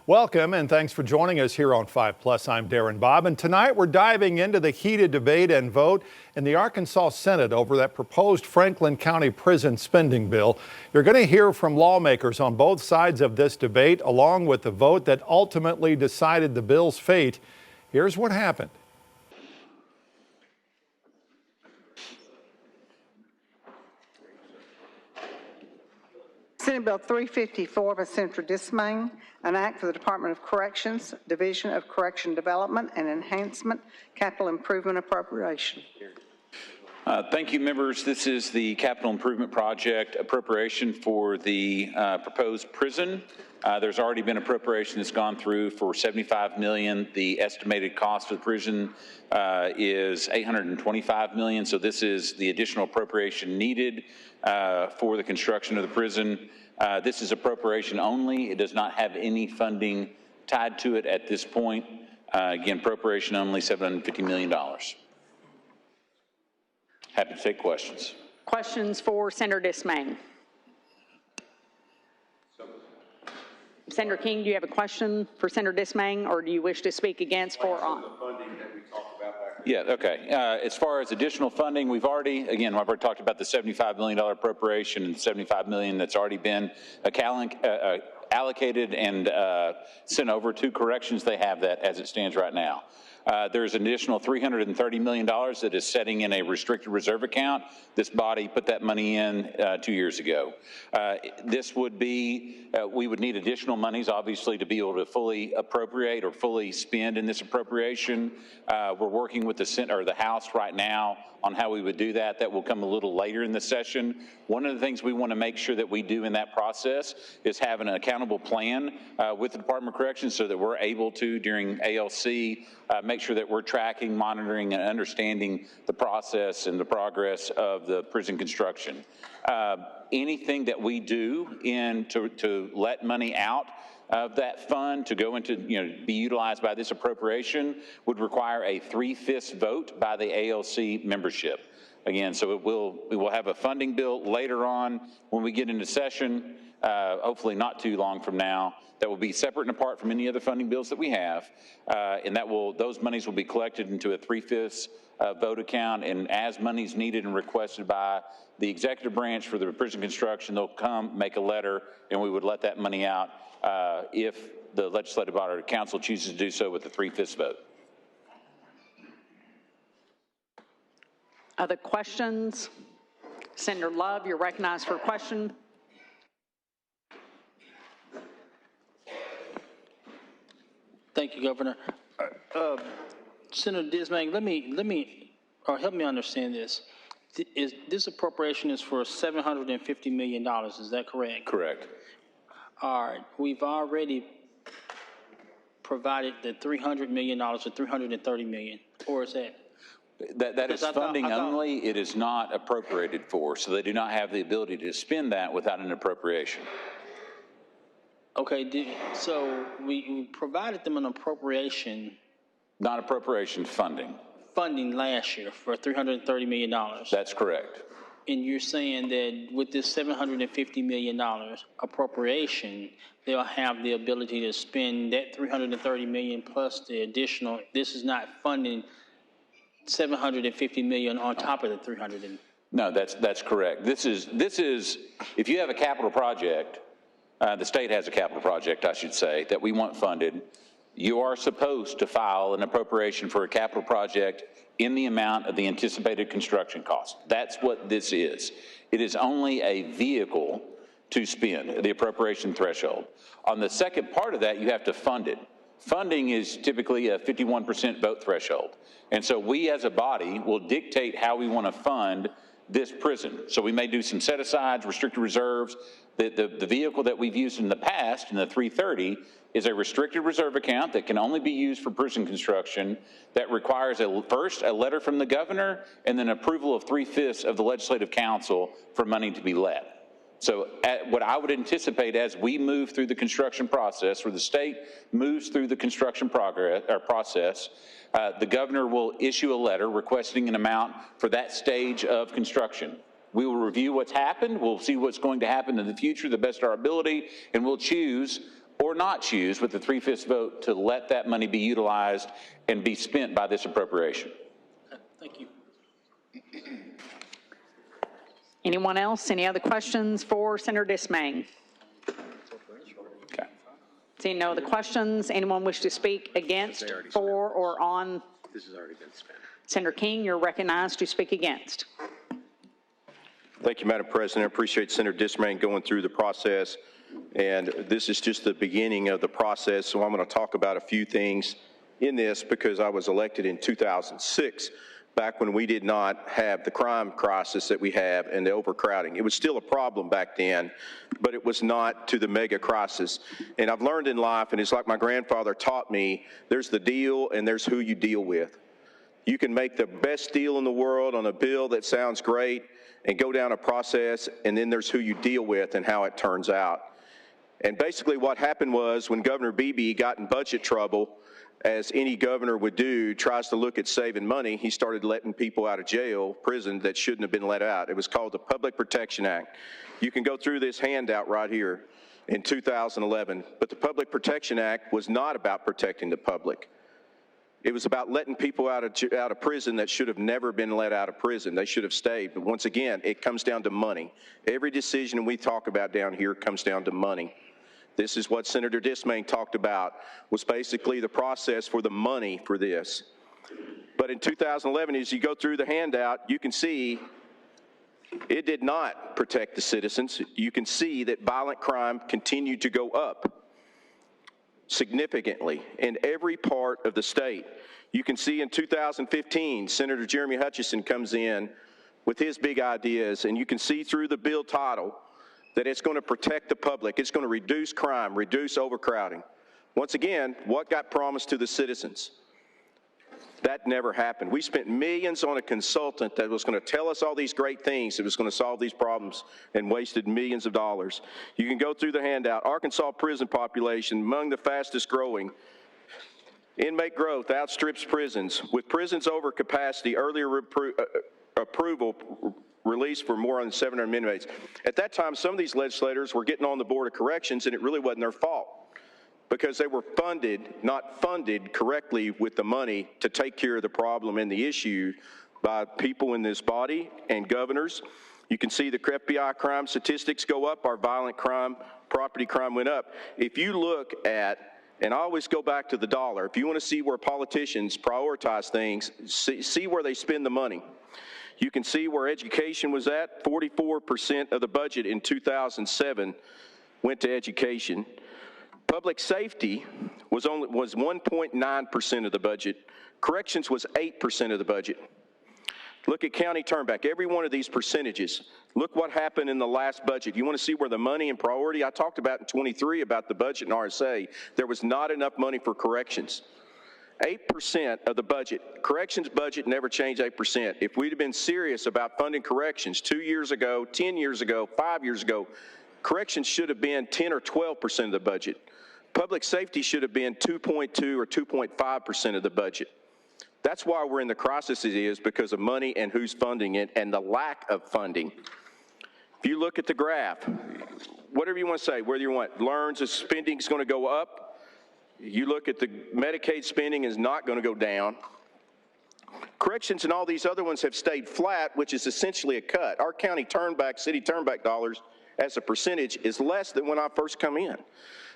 Welcome and thanks for joining us here on 5 Plus. I'm Darren Bobb, and tonight we're diving into the heated debate and vote in the Arkansas Senate over that proposed Franklin County prison spending bill. You're going to hear from lawmakers on both sides of this debate, along with the vote that ultimately decided the bill's fate. Here's what happened. Senate Bill 354 by Senator Dismain, an act for the Department of Corrections, Division of Correction Development and Enhancement, Capital Improvement Appropriation. Thank you, members. This is the Capital Improvement Project appropriation for the proposed prison. There's already been appropriation that's gone through for $75 million. The estimated cost of the prison is $825 million. So this is the additional appropriation needed for the construction of the prison. This is appropriation only. It does not have any funding tied to it at this point. Again, appropriation only, $750 million. Happy to take questions. Questions for Senator Dismain? Senator King, do you have a question for Senator Dismain, or do you wish to speak against or on? The funding that we talked about back Yeah, okay. As far as additional funding, I've already talked about the $75 million appropriation and the $75 million that's already been allocated and sent over to corrections. They have that as it stands right now. There's an additional $330 million that is setting in a restricted reserve account. This body put that money in 2 years ago. This would be, we would need additional monies, obviously, to be able to fully appropriate or fully spend in this appropriation. We're working with the Senate or the House right now on how we would do that. That will come a little later in the session. One of the things we want to make sure that we do in that process is have an accountable plan with the Department of Corrections so that we're able to, during ALC, make sure that we're tracking, monitoring, and understanding the process and the progress of the prison construction. Anything that we do to let money out of that fund to go into, be utilized by this appropriation would require a 3/5 vote by the ALC membership. Again, so we will have a funding bill later on when we get into session, hopefully not too long from now, that will be separate and apart from any other funding bills that we have, and those monies will be collected into a 3/5 vote account, and as money's needed and requested by the executive branch for the prison construction, they'll come make a letter, and we would let that money out if the legislative body or council chooses to do so with a 3/5 vote. Other questions? Senator Love, you're recognized for a question. Thank you, Governor. Senator Dismain, help me understand this. This appropriation is for $750 million, is that correct? Correct. All right, we've already provided the $300 million or $330 million, or is that? That is funding only. It is not appropriated for, so they do not have the ability to spend that without an appropriation. Okay, so we provided them an appropriation. Not appropriation, funding. Funding last year for $330 million. That's correct. And you're saying that with this $750 million appropriation, they'll have the ability to spend that $330 million plus the additional. This is not funding $750 million on top of the $300. No, that's correct. This is if you have a capital project, the state has a capital project, I should say, that we want funded. You are supposed to file an appropriation for a capital project in the amount of the anticipated construction cost. That's what this is. It is only a vehicle to spend the appropriation threshold. On the second part of that, you have to fund it. Funding is typically a 51% vote threshold. And so we as a body will dictate how we want to fund this prison. So we may do some set-asides, restricted reserves. The vehicle that we've used in the past, in the 330, is a restricted reserve account that can only be used for prison construction that requires first a letter from the governor and then approval of 3/5 of the legislative council for money to be let. So what I would anticipate as we move through the construction process, or the state moves through the construction process, the governor will issue a letter requesting an amount for that stage of construction. We will review what's happened. We'll see what's going to happen in the future, the best of our ability, and we'll choose or not choose with the 3/5 vote to let that money be utilized and be spent by this appropriation. Thank you. Anyone else? Any other questions for Senator Dismang? Okay. Seeing no other questions, anyone wish to speak against, for, or on? This has already been spent. Senator King, you're recognized to speak against. Thank you, Madam President. I appreciate Senator Dismang going through the process. And this is just the beginning of the process. So I'm going to talk about a few things in this because I was elected in 2006, back when we did not have the crime crisis that we have and the overcrowding. It was still a problem back then, but it was not to the mega crisis. And I've learned in life, and it's like my grandfather taught me, there's the deal and there's who you deal with. You can make the best deal in the world on a bill that sounds great and go down a process, and then there's who you deal with and how it turns out. And basically what happened was when Governor Beebe got in budget trouble, as any governor would do, tries to look at saving money, he started letting people out of jail, prison, that shouldn't have been let out. It was called the Public Protection Act. You can go through this handout right here in 2011. But the Public Protection Act was not about protecting the public. It was about letting people out of prison that should have never been let out of prison. They should have stayed. But once again, it comes down to money. Every decision we talk about down here comes down to money. This is what Senator Dismang talked about, was basically the process for the money for this. But in 2011, as you go through the handout, you can see it did not protect the citizens. You can see that violent crime continued to go up significantly in every part of the state. You can see in 2015, Senator Jeremy Hutchison comes in with his big ideas, and you can see through the bill title that it's going to protect the public. It's going to reduce crime, reduce overcrowding. Once again, what got promised to the citizens? That never happened. We spent millions on a consultant that was going to tell us all these great things that was going to solve these problems, and wasted millions of dollars. You can go through the handout. Arkansas prison population among the fastest growing. Inmate growth outstrips prisons. With prisons over capacity, earlier approval released for more than 700 inmates. At that time, some of these legislators were getting on the Board of Corrections, and it really wasn't their fault, because they were not funded correctly with the money to take care of the problem and the issue by people in this body and governors. You can see the FBI crime statistics go up, our violent crime, property crime went up. If you look at, and I always go back to the dollar, if you want to see where politicians prioritize things, see where they spend the money. You can see where education was at. 44% of the budget in 2007 went to education. Public safety was 1.9% of the budget. Corrections was 8% of the budget. Look at county turnback, every one of these percentages. Look what happened in the last budget. You want to see where the money and priority, I talked about in 23 about the budget in RSA, there was not enough money for corrections. 8% of the budget. Corrections budget never changed 8%. If we'd have been serious about funding corrections 2 years ago, 10 years ago, 5 years ago, corrections should have been 10 or 12% of the budget. Public safety should have been 2.2 or 2.5% of the budget. That's why we're in the crisis it is, because of money and who's funding it and the lack of funding. If you look at the graph, whatever you want to say, whether you want learns that spending is going to go up, you look at the Medicaid spending is not going to go down. Corrections and all these other ones have stayed flat, which is essentially a cut. Our county turnback, city turnback dollars as a percentage is less than when I first come in.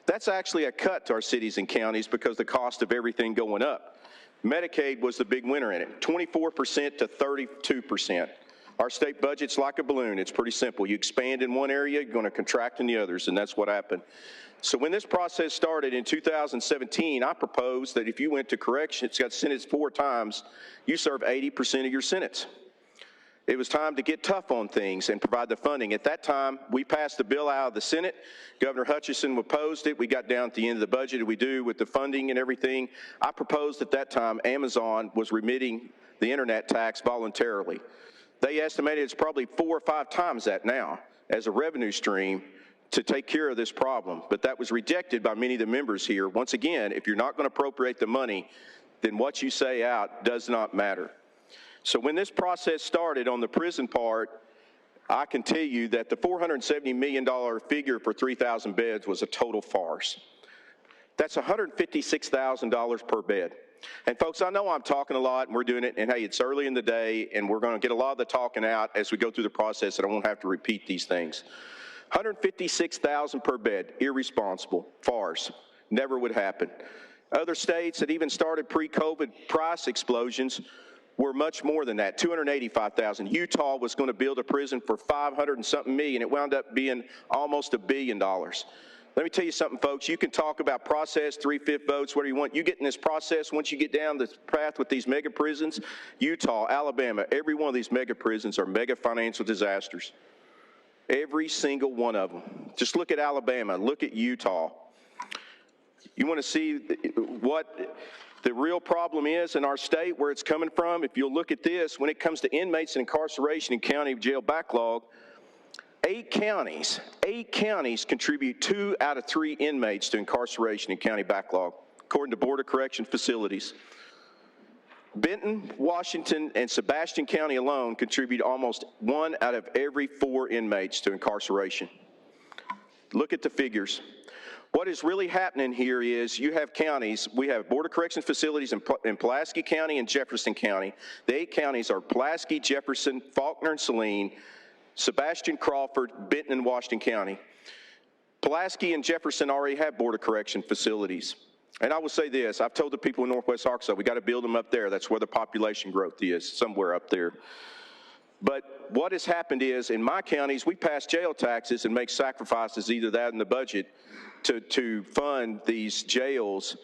That's actually a cut to our cities and counties because the cost of everything going up. Medicaid was the big winner in it, 24% to 32%. Our state budget's like a balloon. It's pretty simple. You expand in one area, you're going to contract in the others, and that's what happened. So when this process started in 2017, I proposed that if you went to corrections, got sentenced 4 times, you serve 80% of your sentence. It was time to get tough on things and provide the funding. At that time, we passed the bill out of the Senate. Governor Hutchison opposed it. We got down at the end of the budget, we do with the funding and everything. I proposed at that time Amazon was remitting the internet tax voluntarily. They estimated it's probably 4 or 5 times that now as a revenue stream to take care of this problem. But that was rejected by many of the members here. Once again, if you're not going to appropriate the money, then what you say out does not matter. So when this process started on the prison part, I can tell you that the $470 million figure for 3,000 beds was a total farce. That's $156,000 per bed. And folks, I know I'm talking a lot and we're doing it, and hey, it's early in the day and we're going to get a lot of the talking out as we go through the process, and I won't have to repeat these things. $156,000 per bed, irresponsible, farce, never would happen. Other states that even started pre-COVID price explosions were much more than that, $285,000. Utah was going to build a prison for 500 and something million. It wound up being almost $1 billion. Let me tell you something, folks. You can talk about process, 3/5 votes, whatever you want. You get in this process, once you get down this path with these mega prisons, Utah, Alabama, every one of these mega prisons are mega financial disasters. Every single one of them. Just look at Alabama. Look at Utah. You want to see what the real problem is in our state, where it's coming from? If you'll look at this, when it comes to inmates and incarceration and county jail backlog, 8 counties contribute 2 out of 3 inmates to incarceration and county backlog, according to Board of Correction facilities. Benton, Washington, and Sebastian County alone contribute almost 1 out of every 4 inmates to incarceration. Look at the figures. What is really happening here is you have counties, we have Board of Corrections facilities in Pulaski County and Jefferson County. The 8 counties are Pulaski, Jefferson, Faulkner and Saline, Sebastian, Crawford, Benton, and Washington County. Pulaski and Jefferson already have Board of Correction facilities. And I will say this, I've told the people in Northwest Arkansas, we got to build them up there. That's where the population growth is, somewhere up there. But what has happened is, in my counties, we pass jail taxes and make sacrifices, either that in the budget, to fund these jails.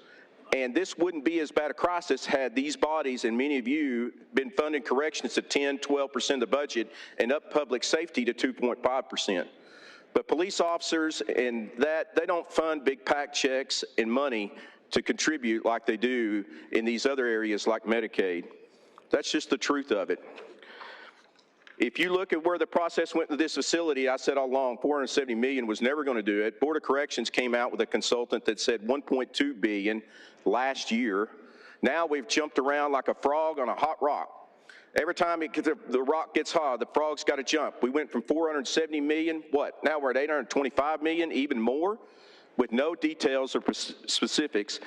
And this wouldn't be as bad a crisis had these bodies, and many of you, been funding corrections to 10, 12% of the budget and up public safety to 2.5%. But police officers and that, they don't fund big PAC checks and money to contribute like they do in these other areas like Medicaid. That's just the truth of it. If you look at where the process went to this facility, I said all along $470 million was never going to do it. Board of Corrections came out with a consultant that said $1.2 billion last year. Now we've jumped around like a frog on a hot rock. Every time the rock gets hot, the frog's got to jump. We went from $470 million, now we're at $825 million, even more, with no details or specifics.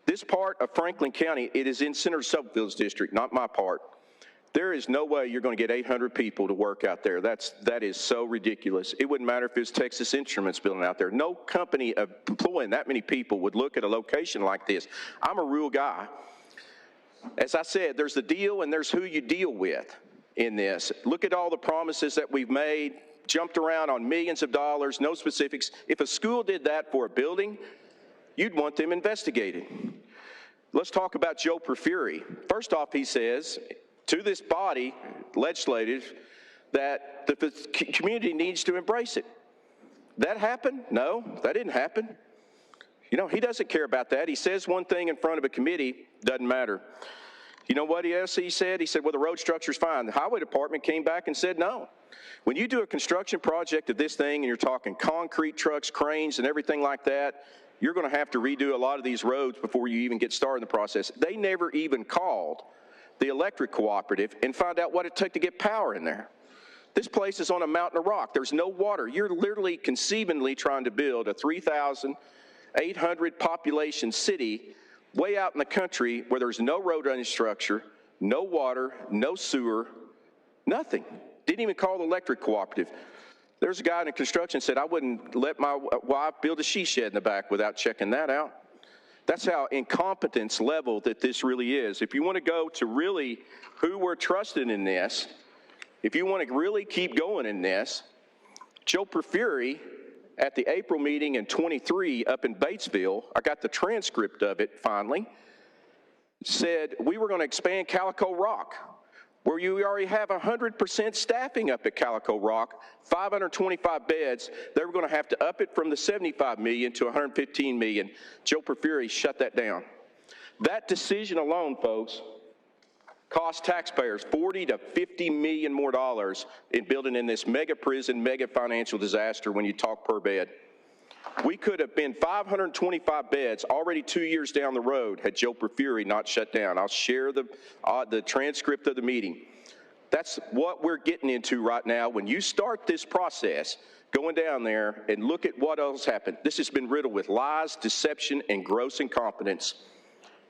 This part of Franklin County, it is in Senator Subfield's district, not my part. There is no way you're going to get 800 people to work out there. That is so ridiculous. It wouldn't matter if it was Texas Instruments building out there. No company employing that many people would look at a location like this. I'm a real guy. As I said, there's the deal and there's who you deal with in this. Look at all the promises that we've made, jumped around on millions of dollars, no specifics. If a school did that for a building, you'd want them investigated. Let's talk about Joe Porfiry. First off, he says to this body, legislative, that the community needs to embrace it. That happened? No, that didn't happen. You know, he doesn't care about that. He says one thing in front of a committee, doesn't matter. You know what else he said? He said, well, the road structure's fine. The highway department came back and said no. When you do a construction project of this thing and you're talking concrete trucks, cranes, and everything like that, you're going to have to redo a lot of these roads before you even get started in the process. They never even called the electric cooperative and find out what it took to get power in there. This place is on a mountain of rock. There's no water. You're literally conceivably trying to build a 3,800 population city way out in the country where there's no road infrastructure, no water, no sewer, nothing. Didn't even call the electric cooperative. There's a guy in the construction said, I wouldn't let my wife build a she shed in the back without checking that out. That's how incompetence level that this really is. If you want to go to really who we're trusting in this, if you want to really keep going in this, Joe Porfiry at the April meeting in 23 up in Batesville, I got the transcript of it finally, said we were going to expand Calico Rock, where you already have 100% staffing up at Calico Rock, 525 beds. They were going to have to up it from the $75 million to $115 million. Joe Porfiry shut that down. That decision alone, folks, cost taxpayers $40 to $50 million more dollars in building in this mega prison, mega financial disaster when you talk per bed. We could have been 525 beds already 2 years down the road had Joe Porfiry not shut down. I'll share the transcript of the meeting. That's what we're getting into right now. When you start this process, going down there and look at what else happened. This has been riddled with lies, deception, and gross incompetence.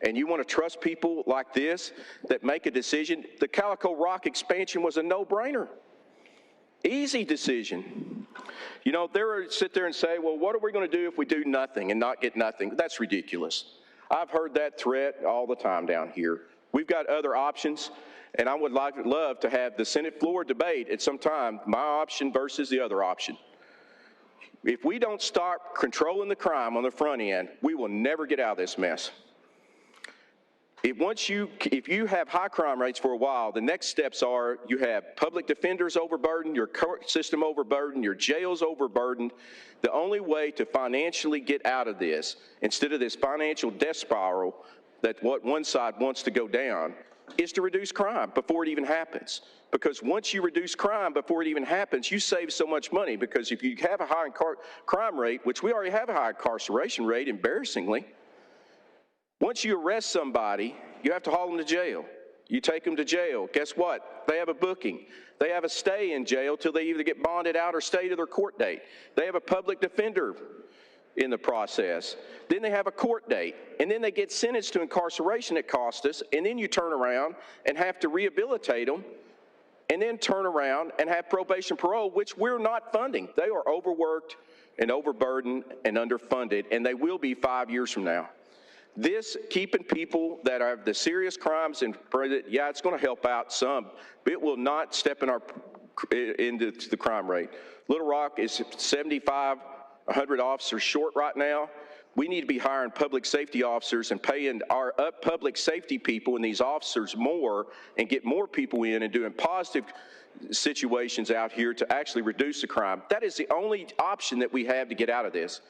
And you want to trust people like this that make a decision? The Calico Rock expansion was a no-brainer. Easy decision. You know, they'll sit there and say, well, what are we going to do if we do nothing and not get nothing? That's ridiculous. I've heard that threat all the time down here. We've got other options, and I would love to have the Senate floor debate at some time, my option versus the other option. If we don't start controlling the crime on the front end, we will never get out of this mess. If you have high crime rates for a while, the next steps are you have public defenders overburdened, your court system overburdened, your jails overburdened. The only way to financially get out of this, instead of this financial death spiral that what one side wants to go down, is to reduce crime before it even happens. Because once you reduce crime before it even happens, you save so much money. Because if you have a high crime rate, which we already have a high incarceration rate, embarrassingly, once you arrest somebody, you have to haul them to jail. You take them to jail. Guess what? They have a booking. They have a stay in jail till they either get bonded out or stay to their court date. They have a public defender in the process. Then they have a court date. And then they get sentenced to incarceration that cost us. And then you turn around and have to rehabilitate them. And then turn around and have probation parole, which we're not funding. They are overworked and overburdened and underfunded. And they will be 5 years from now. This, keeping people that have the serious crimes in prison, yeah, it's going to help out some, but it will not step into the crime rate. Little Rock is 7,500 officers short right now. We need to be hiring public safety officers and paying our public safety people and these officers more and get more people in and doing positive situations out here to actually reduce the crime. That is the only option that we have to get out of this.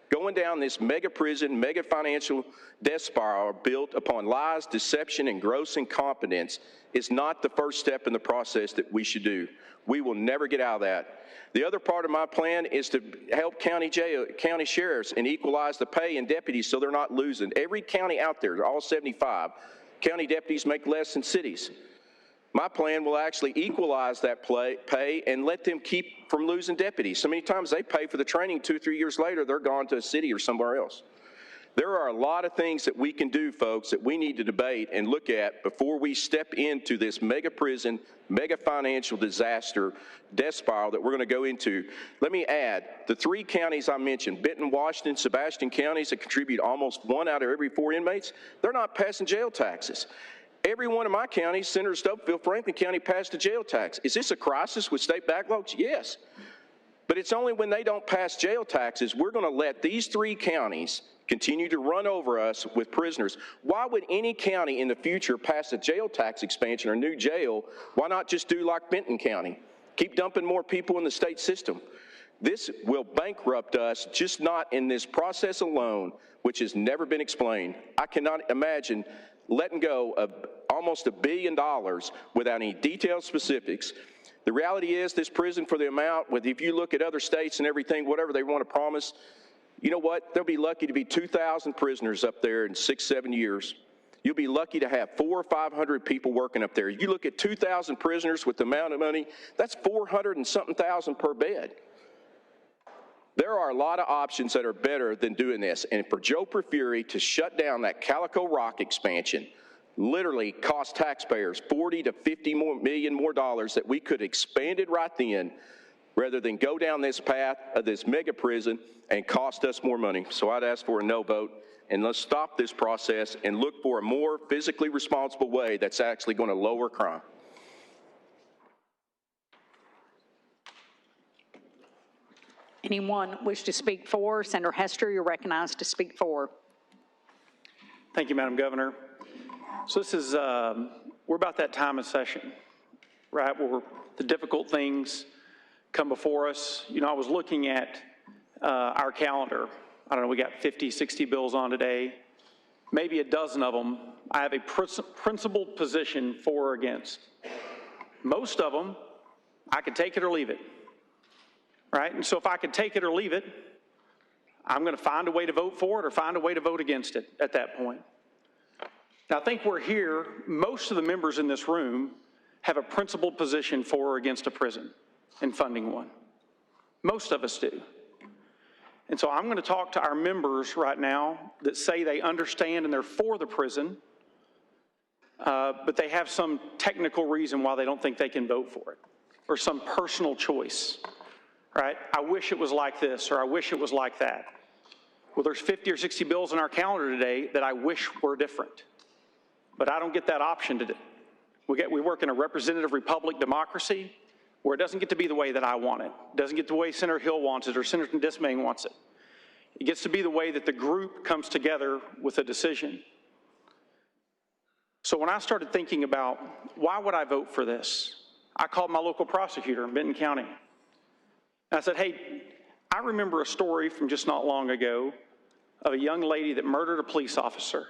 Going down this mega prison, mega financial death spiral built upon lies, deception, and gross incompetence is not the first step in the process that we should do. We will never get out of that. The other part of my plan is to help county sheriffs and equalize the pay and deputies so they're not losing. Every county out there, all 75, county deputies make less than cities. My plan will actually equalize that pay and let them keep from losing deputies. So many times they pay for the training 2 or 3 years later, they're gone to a city or somewhere else. There are a lot of things that we can do, folks, that we need to debate and look at before we step into this mega prison, mega financial disaster, death spiral that we're going to go into. Let me add, the 3 counties I mentioned, Benton, Washington, Sebastian counties that contribute almost 1 out of every 4 inmates, they're not passing jail taxes. Every one of my counties, Senator Stubbsville, Franklin County, passed a jail tax. Is this a crisis with state backlogs? Yes. But it's only when they don't pass jail taxes, we're going to let these 3 counties continue to run over us with prisoners. Why would any county in the future pass a jail tax expansion or new jail? Why not just do like Benton County? Keep dumping more people in the state system. This will bankrupt us, just not in this process alone, which has never been explained. I cannot imagine letting go of almost $1 billion without any detailed specifics. The reality is this prison for the amount, if you look at other states and everything, whatever they want to promise, you know what? They'll be lucky to be 2,000 prisoners up there in 6-7 years. You'll be lucky to have 400 or 500 people working up there. You look at 2,000 prisoners with the amount of money, that's 400 and something thousand per bed. There are a lot of options that are better than doing this. And for Joe Porfiry to shut down that Calico Rock expansion literally cost taxpayers $40 to $50 million more that we could have expanded right then rather than go down this path of this mega prison and cost us more money. So I'd ask for a no vote, and let's stop this process and look for a more physically responsible way that's actually going to lower crime. Anyone wish to speak for? Senator Hester, you're recognized to speak for. Thank you, Madam Governor. So this is, we're about that time of session, right, where the difficult things come before us. You know, I was looking at our calendar. I don't know, we got 50, 60 bills on today. Maybe a dozen of them I have a principled position for or against. Most of them, I could take it or leave it. Right? And so if I could take it or leave it, I'm going to find a way to vote for it or find a way to vote against it at that point. Now, I think we're here, most of the members in this room have a principled position for or against a prison and funding one. Most of us do. And so I'm going to talk to our members right now that say they understand and they're for the prison, but they have some technical reason why they don't think they can vote for it, or some personal choice, right? I wish it was like this, or I wish it was like that. Well, there's 50 or 60 bills in our calendar today that I wish were different, but I don't get that option today. We work in a representative republic democracy where it doesn't get to be the way that I want it. It doesn't get the way Senator Hill wants it or Senator Dismayne wants it. It gets to be the way that the group comes together with a decision. So when I started thinking about why would I vote for this, I called my local prosecutor in Benton County. And I said, hey, I remember a story from just not long ago of a young lady that murdered a police officer.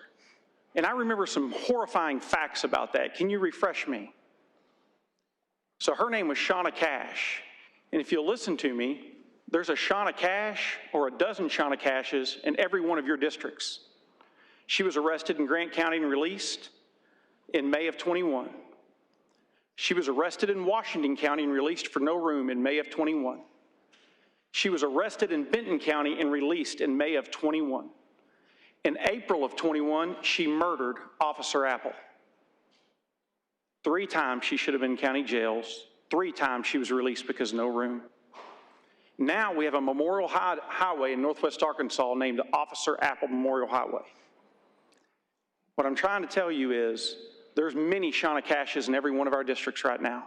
And I remember some horrifying facts about that. Can you refresh me? So her name was Shauna Cash. And if you'll listen to me, there's a Shauna Cash or a dozen Shauna Cashes in every one of your districts. She was arrested in Grant County and released in May of 21. She was arrested in Washington County and released for no room in May of 21. She was arrested in Benton County and released in May of 21. In April of 21, she murdered Officer Apple. 3 times she should have been in county jails. 3 times she was released because no room. Now we have a memorial highway in Northwest Arkansas named Officer Apple Memorial Highway. What I'm trying to tell you is there's many Shauna Cashes in every one of our districts right now.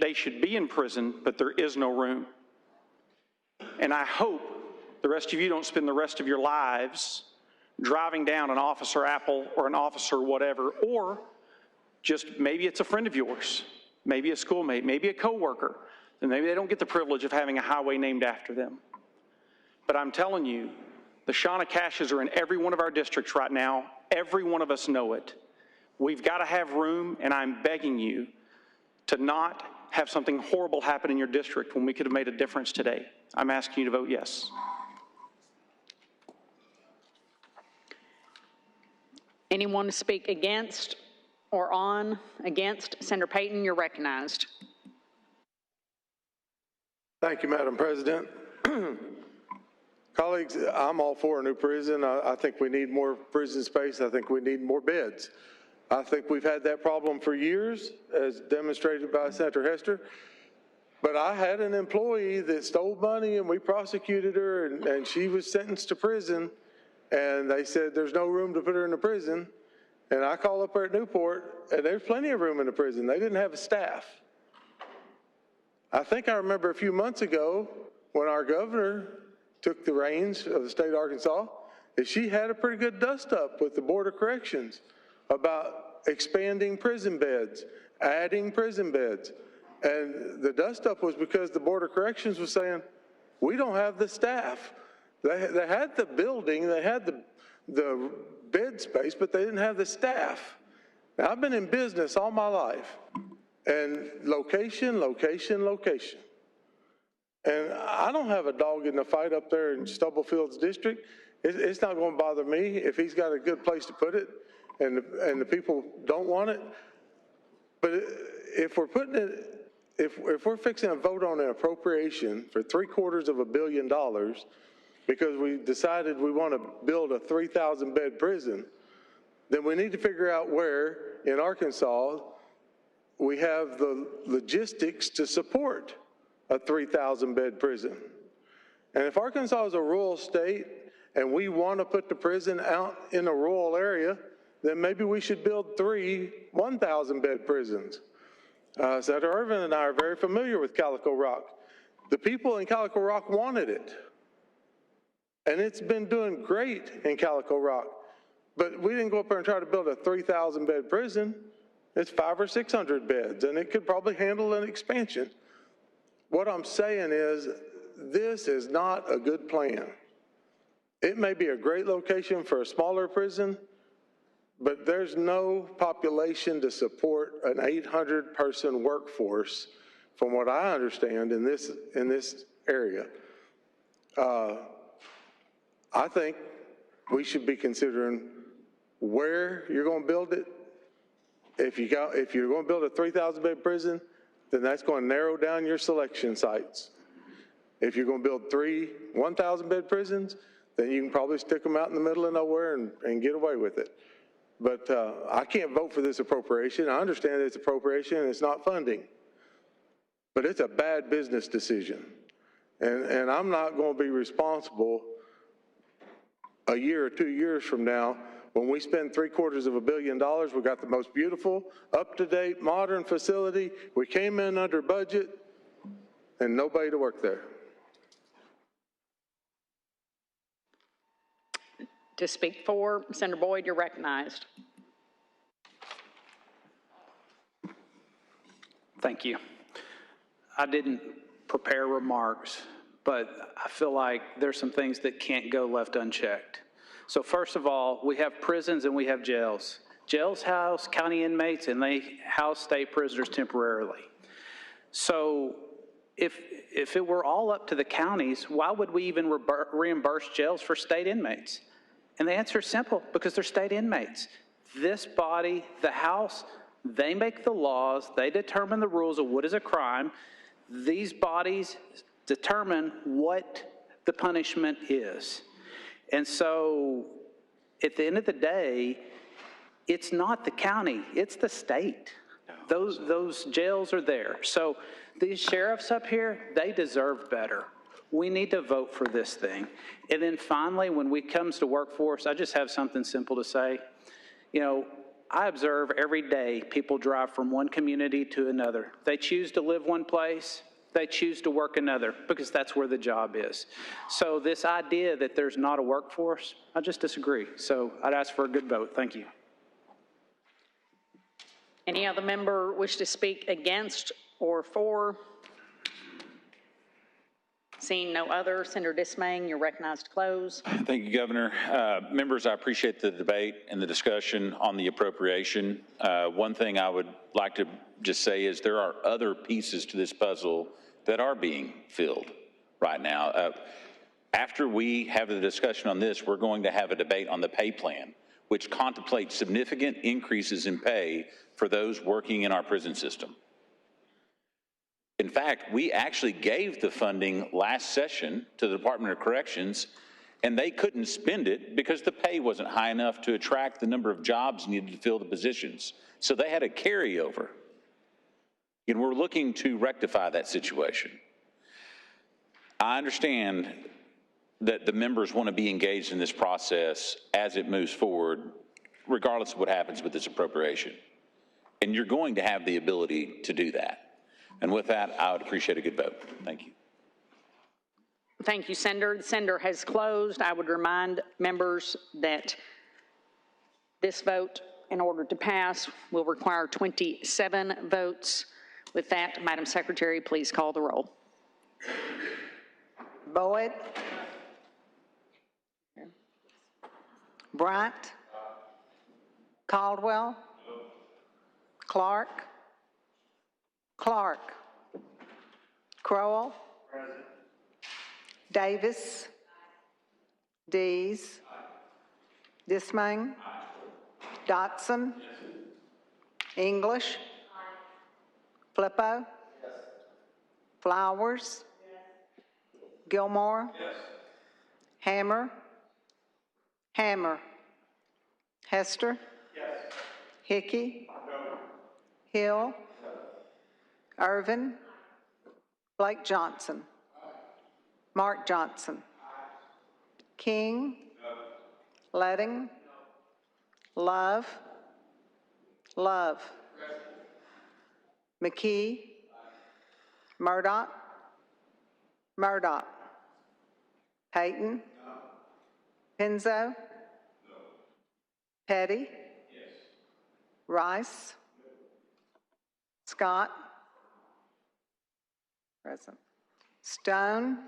They should be in prison, but there is no room. And I hope the rest of you don't spend the rest of your lives driving down an Officer Apple or an officer whatever, or just maybe it's a friend of yours, maybe a schoolmate, maybe a coworker, and maybe they don't get the privilege of having a highway named after them. But I'm telling you, the Shauna Cashes are in every one of our districts right now. Every one of us know it. We've got to have room, and I'm begging you to not have something horrible happen in your district when we could have made a difference today. I'm asking you to vote yes. Anyone to speak against or on against? Senator Payton, you're recognized. Thank you, Madam President. Colleagues, I'm all for a new prison. I think we need more prison space. I think we need more beds. I think we've had that problem for years, as demonstrated by Senator Hester. But I had an employee that stole money, and we prosecuted her, and she was sentenced to prison, and they said there's no room to put her in the prison. And I called up there at Newport, and there's plenty of room in the prison. They didn't have a staff. I think I remember a few months ago when our governor took the reins of the state of Arkansas, that she had a pretty good dust-up with the Board of Corrections about expanding prison beds, adding prison beds. And the dust-up was because the Board of Corrections was saying, we don't have the staff. They had the building, they had the bed space, but they didn't have the staff. Now, I've been in business all my life, and location, location, location. And I don't have a dog in the fight up there in Stubblefield's district. It's not going to bother me if he's got a good place to put it and the people don't want it. But if we're putting it, if we're fixing a vote on an appropriation for $750 million because we decided we want to build a 3,000 bed prison, then we need to figure out where in Arkansas we have the logistics to support a 3,000 bed prison. And if Arkansas is a rural state and we want to put the prison out in a rural area, then maybe we should build 3 1,000 bed prisons. Senator Irvin and I are very familiar with Calico Rock. The people in Calico Rock wanted it. And it's been doing great in Calico Rock. But we didn't go up there and try to build a 3,000 bed prison. It's 500 or 600 beds, and it could probably handle an expansion. What I'm saying is, this is not a good plan. It may be a great location for a smaller prison, but there's no population to support an 800-person workforce, from what I understand, in this area. I think we should be considering where you're going to build it. If you're going to build a 3,000 bed prison, then that's going to narrow down your selection sites. If you're going to build 3 1,000-bed prisons, then you can probably stick them out in the middle of nowhere and get away with it. But I can't vote for this appropriation. I understand it's appropriation and it's not funding. But it's a bad business decision. And I'm not going to be responsible a year or 2 years from now when we spend $750 million. We got the most beautiful, up-to-date, modern facility. We came in under budget and nobody to work there. To speak for, Senator Boyd, you're recognized. Thank you. I didn't prepare remarks, but I feel like there's some things that can't go left unchecked. So first of all, we have prisons and we have jails. Jails house county inmates and they house state prisoners temporarily. So if it were all up to the counties, why would we even reimburse jails for state inmates? And the answer is simple, because they're state inmates. This body, the House, they make the laws, they determine the rules of what is a crime. These bodies determine what the punishment is. And so at the end of the day, it's not the county, it's the state. Those jails are there. So these sheriffs up here, they deserve better. We need to vote for this thing. And then finally, when it comes to workforce, I just have something simple to say. You know, I observe every day people drive from one community to another. They choose to live one place, they choose to work another, because that's where the job is. So this idea that there's not a workforce, I just disagree. So I'd ask for a good vote. Thank you. Any other member wish to speak against or for? Seeing no other, Senator Dismang, you're recognized to close. Thank you, Governor. Members, I appreciate the debate and the discussion on the appropriation. One thing I would like to just say is there are other pieces to this puzzle that are being filled right now. After we have the discussion on this, we're going to have a debate on the pay plan, which contemplates significant increases in pay for those working in our prison system. In fact, we actually gave the funding last session to the Department of Corrections, and they couldn't spend it because the pay wasn't high enough to attract the number of jobs needed to fill the positions. So they had a carryover. And we're looking to rectify that situation. I understand that the members want to be engaged in this process as it moves forward, regardless of what happens with this appropriation. And you're going to have the ability to do that. And with that, I would appreciate a good vote. Thank you. Thank you, Senator. The Senator has closed. I would remind members that this vote, in order to pass, will require 27 votes. With that, Madam Secretary, please call the roll. Boyd. Bryant. Caldwell. Clark. Clark. Crowell. Present. Davis. Dees. Dismang. Dotson. Yes. English. Flippo. Yes. Flowers. Yes. Gilmore. Yes. Hammer. Hammer. Hester. Yes. Hickey. No. Hill. Irvin. Blake Johnson. Mark Johnson. King. Letting. Love. Love. McKee. Murdoch. Murdoch. Payton. Penzo. Petty. Rice. Scott. Present. Stone.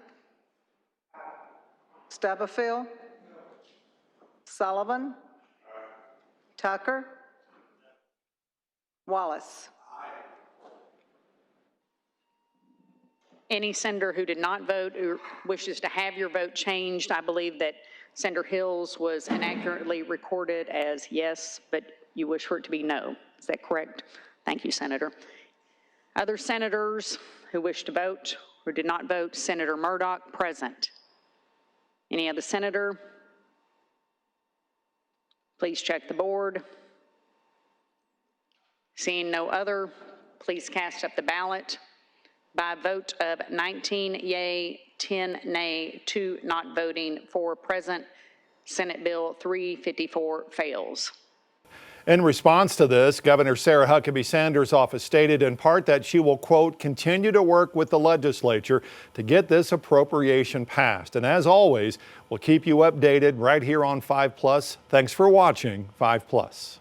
Stubblefield. Sullivan. Tucker. Wallace. Any senator who did not vote or wishes to have your vote changed, I believe that Senator Hills was inaccurately recorded as yes, but you wish for it to be no. Is that correct? Thank you, Senator. Other senators who wish to vote who did not vote? Senator Murdoch, present. Any other senator? Please check the board. Seeing no other, please cast up the ballot. By a vote of 19 yea, 10 nay, 2 not voting, 4 present, Senate Bill 354 fails. In response to this, Governor Sarah Huckabee Sanders' office stated in part that she will, quote, continue to work with the legislature to get this appropriation passed. And as always, we'll keep you updated right here on 5 Plus. Thanks for watching 5 Plus.